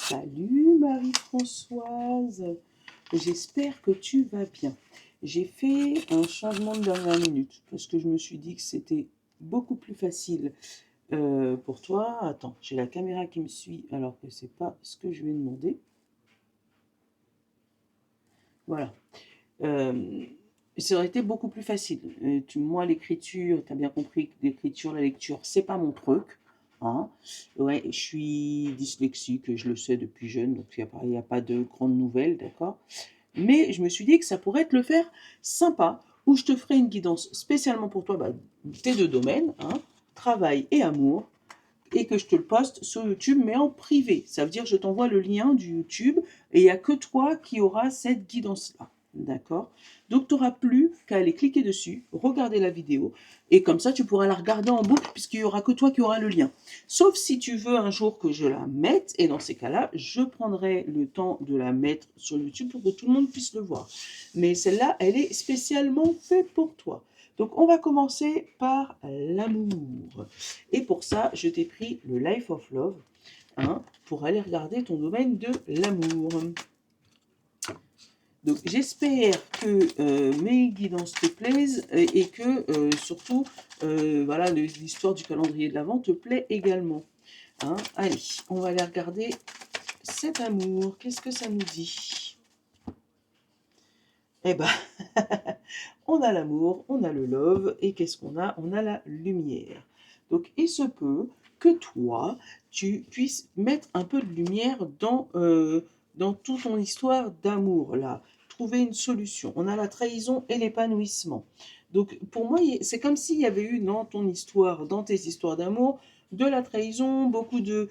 Salut Marie-Françoise, j'espère que tu vas bien. J'ai fait un changement de dernière minute parce que je me suis dit que c'était beaucoup plus facile pour toi. Attends, j'ai la caméra qui me suit alors que c'est pas ce que je lui ai demandé. Voilà. Euh, Ça aurait été beaucoup plus facile. Moi, l'écriture, tu as bien compris que l'écriture, la lecture, c'est pas mon truc. Hein. Ouais, je suis dyslexique, je le sais depuis jeune, donc il n'y a pas de grandes nouvelles, d'accord? Mais je me suis dit que ça pourrait te le faire sympa, où je te ferai une guidance spécialement pour toi, tes deux domaines, hein, travail et amour, et que je te le poste sur YouTube, mais en privé. Ça veut dire que je t'envoie le lien du YouTube et il n'y a que toi qui auras cette guidance-là. D'accord? Donc, tu n'auras plus qu'à aller cliquer dessus, regarder la vidéo, et comme ça, tu pourras la regarder en boucle, puisqu'il n'y aura que toi qui auras le lien. Sauf si tu veux un jour que je la mette, et dans ces cas-là, je prendrai le temps de la mettre sur YouTube pour que tout le monde puisse le voir. Mais celle-là, elle est spécialement faite pour toi. Donc, on va commencer par l'amour. Et pour ça, je t'ai pris le Life of Love, hein, pour aller regarder ton domaine de l'amour. Donc j'espère que mes guidances te plaisent et que surtout voilà, l'histoire du calendrier de l'Avent te plaît également. Hein. Allez, on va aller regarder cet amour. Qu'est-ce que ça nous dit? Eh ben, on a l'amour, on a le love, et qu'est-ce qu'on a? On a la lumière. Donc, il se peut que toi, tu puisses mettre un peu de lumière dans toute ton histoire d'amour, là. Trouver une solution. On a la trahison et l'épanouissement. Donc, pour moi, c'est comme s'il y avait eu dans ton histoire, dans tes histoires d'amour, de la trahison, beaucoup de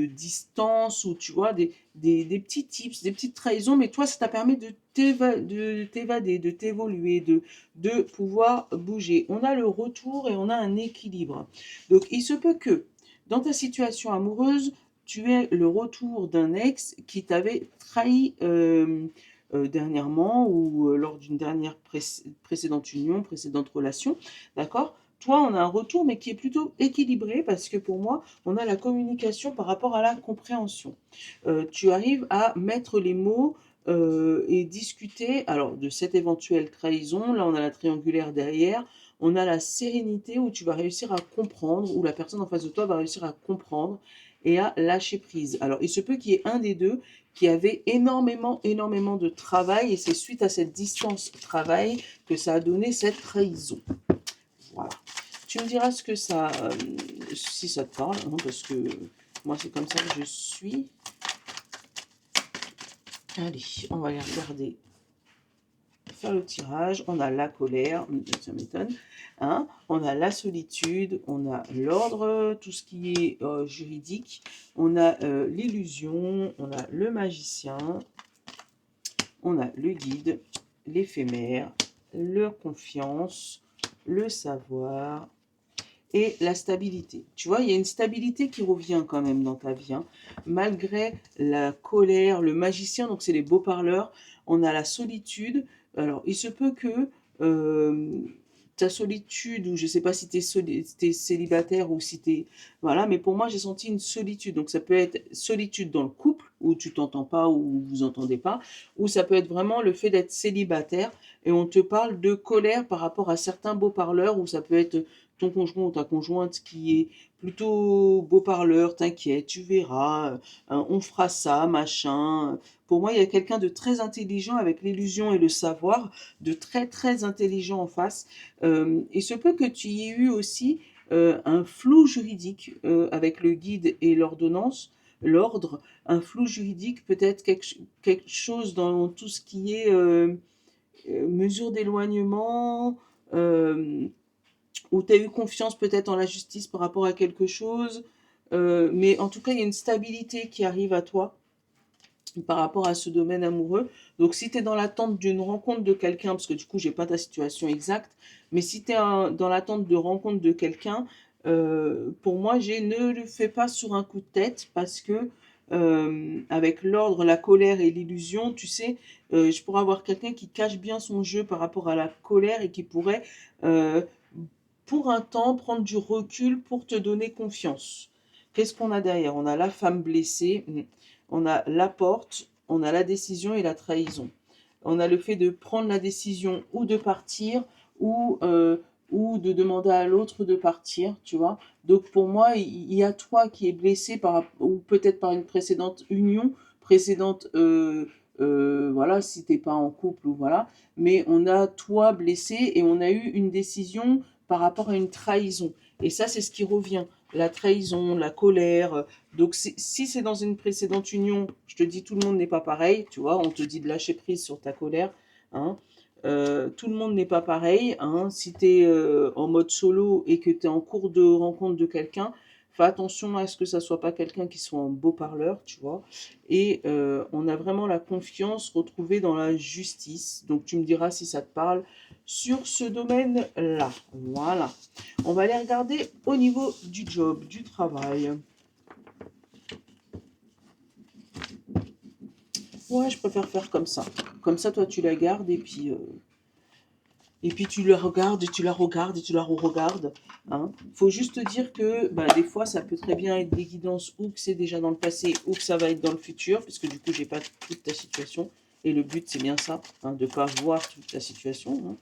distance, ou tu vois, des petits tips, des petites trahisons, mais toi, ça t'a permis de t'évader, de t'évoluer, de pouvoir bouger. On a le retour et on a un équilibre. Donc, il se peut que dans ta situation amoureuse, tu aies le retour d'un ex qui t'avait trahi dernièrement ou lors d'une dernière précédente union, précédente relation, d'accord? Toi, on a un retour, mais qui est plutôt équilibré parce que pour moi, on a la communication par rapport à la compréhension. Tu arrives à mettre les mots et discuter alors de cette éventuelle trahison. Là, on a la triangulaire derrière. On a la sérénité où tu vas réussir à comprendre, où la personne en face de toi va réussir à comprendre et à lâcher prise. Alors, il se peut qu'il y ait un des deux qui avait énormément de travail et c'est suite à cette distance travail que ça a donné cette trahison. Voilà. Tu me diras ce que ça, si ça te parle, hein, parce que moi c'est comme ça que je suis. Allez, on va aller regarder, faire le tirage. On a la colère, ça m'étonne. Hein. On a la solitude, on a l'ordre, tout ce qui est juridique. On a l'illusion, on a le magicien, on a le guide, l'éphémère, la confiance, le savoir et la stabilité. Tu vois, il y a une stabilité qui revient quand même dans ta vie, hein. Malgré la colère, le magicien, donc c'est les beaux parleurs, on a la solitude. Alors, il se peut que ta solitude, ou je ne sais pas si tu es célibataire ou si tu es... Voilà, mais pour moi, j'ai senti une solitude. Donc, ça peut être solitude dans le couple, où tu t'entends pas, ou vous entendez pas, ou ça peut être vraiment le fait d'être célibataire, et on te parle de colère par rapport à certains beaux parleurs, ou ça peut être ton conjoint ou ta conjointe qui est plutôt beau parleur, t'inquiète, tu verras, on fera ça, machin. Pour moi, il y a quelqu'un de très intelligent avec l'illusion et le savoir, de très intelligent en face. Il se peut que tu y aies eu aussi un flou juridique avec le guide et l'ordonnance, l'ordre, un flou juridique, peut-être quelque chose dans tout ce qui est mesure d'éloignement, euh, où tu as eu confiance peut-être en la justice par rapport à quelque chose, mais en tout cas, il y a une stabilité qui arrive à toi par rapport à ce domaine amoureux. Donc, si tu es dans l'attente d'une rencontre de quelqu'un, parce que du coup, j'ai pas ta situation exacte, mais si tu es dans l'attente de rencontre de quelqu'un, pour moi, ne le fais pas sur un coup de tête parce que avec l'ordre, la colère et l'illusion, tu sais, je pourrais avoir quelqu'un qui cache bien son jeu par rapport à la colère et qui pourrait euh, pour un temps, prendre du recul pour te donner confiance. Qu'est-ce qu'on a derrière? On a la femme blessée, on a la porte, on a la décision et la trahison. On a le fait de prendre la décision ou de partir ou, ou de demander à l'autre de partir, tu vois. Donc pour moi, il y a toi qui es blessé ou peut-être par une précédente union, précédente, voilà, si t'es pas en couple ou voilà, mais on a toi blessé et on a eu une décision par rapport à une trahison. Et ça, c'est ce qui revient. La trahison, la colère. Donc, si c'est dans une précédente union, je te dis, tout le monde n'est pas pareil, tu vois, on te dit de lâcher prise sur ta colère, hein. Tout le monde n'est pas pareil, hein. Si tu es en mode solo et que tu es en cours de rencontre de quelqu'un, fais attention à ce que ça soit pas quelqu'un qui soit un beau parleur, tu vois. Et on a vraiment la confiance retrouvée dans la justice. Donc, tu me diras si ça te parle sur ce domaine-là. Voilà. On va aller regarder au niveau du job, du travail. Ouais, je préfère faire comme ça. Comme ça, toi, tu la gardes et puis tu la regardes et tu la regardes et tu la re-regardes. Hein. Faut juste dire que bah, des fois, ça peut très bien être des guidances ou que c'est déjà dans le passé ou que ça va être dans le futur, puisque du coup, j'ai pas toute ta situation. Et le but, c'est bien ça, hein, de ne pas voir toute ta situation,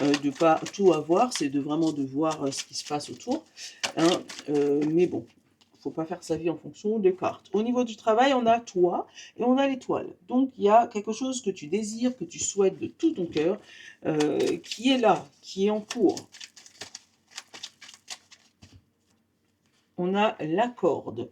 hein, de ne pas tout avoir, c'est de vraiment de voir ce qui se passe autour. Hein, mais bon, il ne faut pas faire sa vie en fonction des cartes. Au niveau du travail, on a toi et on a l'étoile. Donc, il y a quelque chose que tu désires, que tu souhaites de tout ton cœur, qui est là, qui est en cours. On a la corde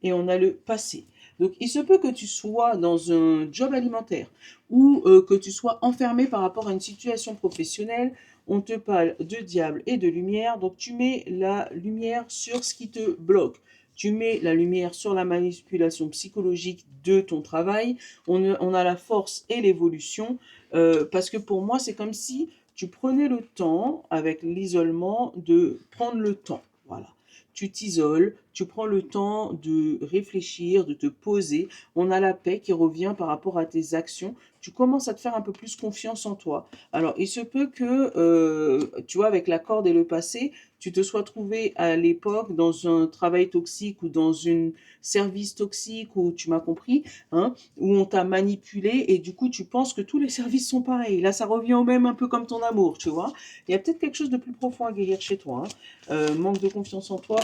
et on a le passé. Donc, il se peut que tu sois dans un job alimentaire ou que tu sois enfermé par rapport à une situation professionnelle. On te parle de diable et de lumière. Donc, tu mets la lumière sur ce qui te bloque. Tu mets la lumière sur la manipulation psychologique de ton travail. On a la force et l'évolution. Parce que pour moi, c'est comme si tu prenais le temps, avec l'isolement, de prendre le temps. Voilà. Tu t'isoles, tu prends le temps de réfléchir, de te poser. On a la paix qui revient par rapport à tes actions. Tu commences à te faire un peu plus confiance en toi. Alors, il se peut que, tu vois, avec la corde et le passé, tu te sois trouvé à l'époque dans un travail toxique ou dans un service toxique, où tu m'as compris, hein, où on t'a manipulé et du coup, tu penses que tous les services sont pareils. Là, ça revient au même un peu comme ton amour, tu vois. Il y a peut-être quelque chose de plus profond à guérir chez toi. Hein. Manque de confiance en toi.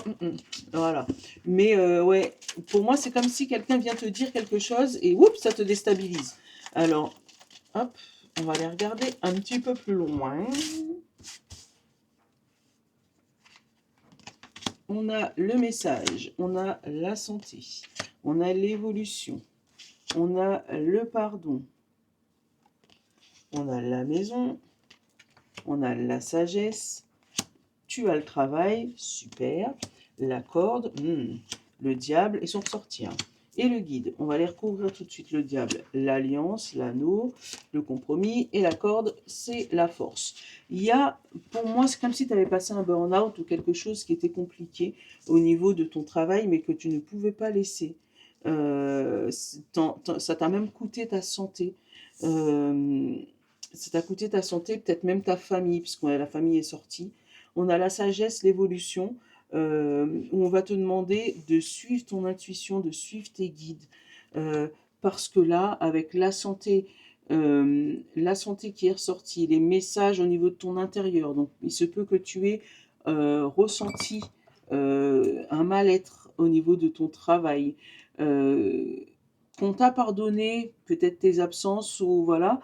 Voilà. Mais ouais, pour moi, c'est comme si quelqu'un vient te dire quelque chose et oups, ça te déstabilise. Alors, hop, on va aller regarder un petit peu plus loin. On a le message, on a la santé, on a l'évolution, on a le pardon, on a la maison, on a la sagesse, tu as le travail, super, la corde, le diable et son ressortir. Et le guide, on va les recouvrir tout de suite. Le diable, l'alliance, l'anneau, le compromis et la corde, c'est la force. Il y a, pour moi, c'est comme si tu avais passé un burn-out ou quelque chose qui était compliqué au niveau de ton travail, mais que tu ne pouvais pas laisser. Ça t'a même coûté ta santé. Ça t'a coûté ta santé, peut-être même ta famille, puisque la famille est sortie. On a la sagesse, l'évolution, où on va te demander de suivre ton intuition, de suivre tes guides. Parce que là, avec la santé qui est ressortie, les messages au niveau de ton intérieur, donc il se peut que tu aies ressenti un mal-être au niveau de ton travail, qu'on t'a pardonné peut-être tes absences ou voilà,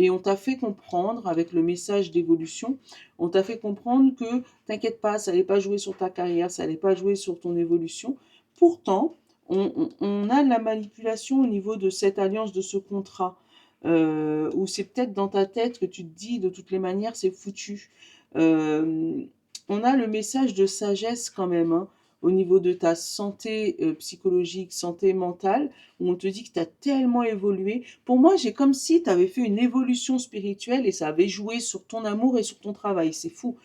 et on t'a fait comprendre avec le message d'évolution, on t'a fait comprendre que t'inquiète pas, ça n'allait pas jouer sur ta carrière, ça n'allait pas jouer sur ton évolution. Pourtant, on a de la manipulation au niveau de cette alliance, de ce contrat, où c'est peut-être dans ta tête que tu te dis de toutes les manières c'est foutu. Euh, on a le message de sagesse quand même, hein, au niveau de ta santé psychologique, santé mentale, où on te dit que tu as tellement évolué. Pour moi, j'ai comme si tu avais fait une évolution spirituelle et ça avait joué sur ton amour et sur ton travail. C'est fou.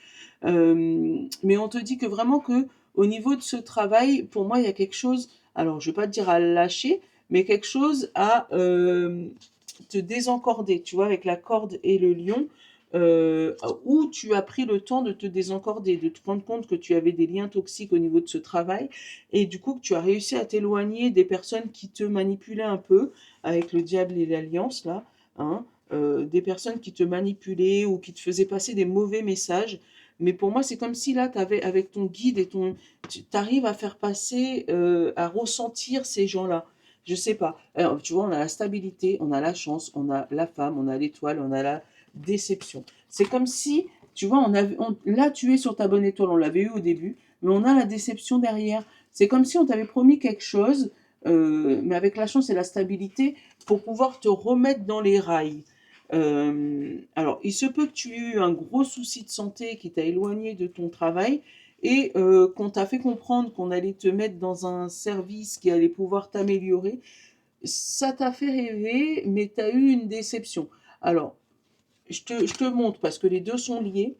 Mais on te dit que vraiment que au niveau de ce travail, pour moi, il y a quelque chose, alors je ne vais pas te dire à lâcher, mais quelque chose à te désencorder, tu vois, avec la corde et le lion. où tu as pris le temps de te désencorder, de te rendre compte que tu avais des liens toxiques au niveau de ce travail et du coup que tu as réussi à t'éloigner des personnes qui te manipulaient un peu avec le diable et l'alliance là, hein, des personnes qui te manipulaient ou qui te faisaient passer des mauvais messages. Mais pour moi, c'est comme si là, t'avais, avec ton guide et tu arrives à faire passer, à ressentir ces gens-là. Je sais pas. Alors, tu vois, on a la stabilité, on a la chance, on a la femme, on a l'étoile, on a la déception. C'est comme si, tu vois, là, tu es sur ta bonne étoile, on l'avait eu au début, mais on a la déception derrière. C'est comme si on t'avait promis quelque chose, mais avec la chance et la stabilité, pour pouvoir te remettre dans les rails. Alors, il se peut que tu aies eu un gros souci de santé qui t'a éloigné de ton travail et qu'on t'a fait comprendre qu'on allait te mettre dans un service qui allait pouvoir t'améliorer. Ça t'a fait rêver, mais tu as eu une déception. Alors, je te montre parce que les deux sont liés.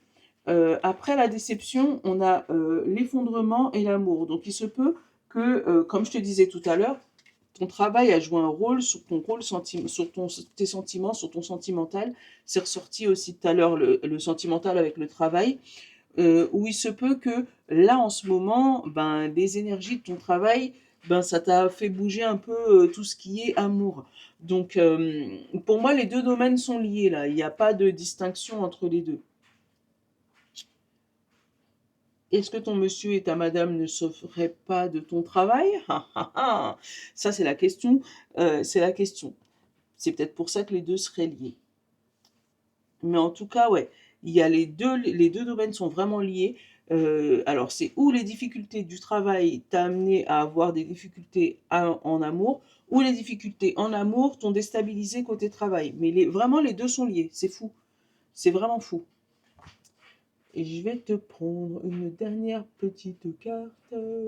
Après la déception, on a l'effondrement et l'amour. Donc, il se peut que, comme je te disais tout à l'heure, ton travail a joué un rôle sur ton rôle sur tes sentiments, sur ton sentimental. C'est ressorti aussi tout à l'heure le sentimental avec le travail, où il se peut que là en ce moment, ben les énergies de ton travail, ben ça t'a fait bouger un peu tout ce qui est amour. Donc pour moi les deux domaines sont liés là. Il n'y a pas de distinction entre les deux. Est-ce que ton monsieur et ta madame ne souffraient pas de ton travail? Ah, ah, ah. Ça, c'est la question. C'est la question. C'est peut-être pour ça que les deux seraient liés. Mais en tout cas, ouais, il y a les deux domaines sont vraiment liés. Alors, c'est où les difficultés du travail t'ont amené à avoir des difficultés en amour, ou les difficultés en amour t'ont déstabilisé côté travail. Mais vraiment, les deux sont liés. C'est fou. C'est vraiment fou. Et je vais te prendre une dernière petite carte. Ouais,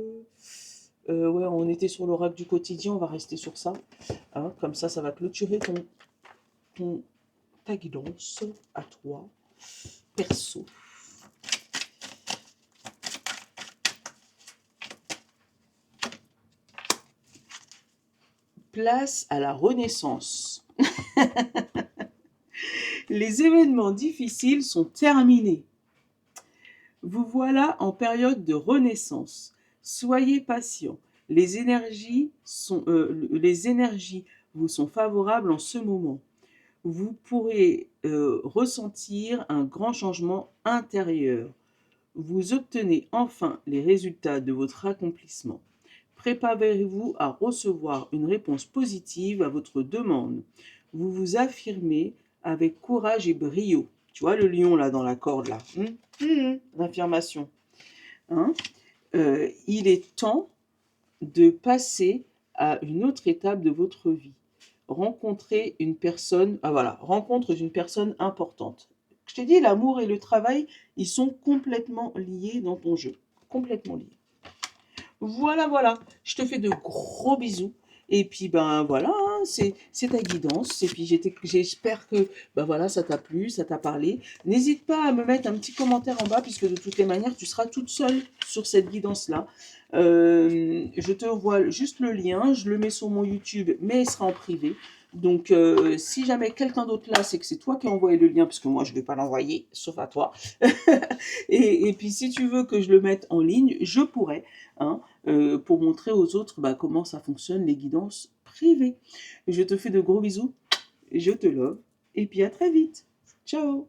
on était sur l'oracle du quotidien, on va rester sur ça. Hein, comme ça va clôturer ta guidance à toi, perso. Place à la renaissance. Les événements difficiles sont terminés. Vous voilà en période de renaissance. Soyez patient. Les énergies vous sont favorables en ce moment. Vous pourrez ressentir un grand changement intérieur. Vous obtenez enfin les résultats de votre accomplissement. Préparez-vous à recevoir une réponse positive à votre demande. Vous vous affirmez avec courage et brio. Tu vois le lion là dans la corde là, l'affirmation. Hein. Il est temps de passer à une autre étape de votre vie. Rencontrer une personne, rencontre d'une personne importante. Je t'ai dit, l'amour et le travail, ils sont complètement liés dans ton jeu. Complètement liés. Voilà, voilà. Je te fais de gros bisous. Et puis, ben voilà, hein, c'est ta guidance. Et puis, j'espère que ben voilà, ça t'a plu, ça t'a parlé. N'hésite pas à me mettre un petit commentaire en bas, puisque de toutes les manières, tu seras toute seule sur cette guidance-là. Je te envoie juste le lien, je le mets sur mon YouTube, mais il sera en privé. Donc, si jamais quelqu'un d'autre là, c'est que c'est toi qui as envoyé le lien, parce que moi, je ne vais pas l'envoyer, sauf à toi. Et puis, si tu veux que je le mette en ligne, je pourrais. Hein, pour montrer aux autres comment ça fonctionne, les guidances privées. Je te fais de gros bisous, je te love, et puis à très vite. Ciao.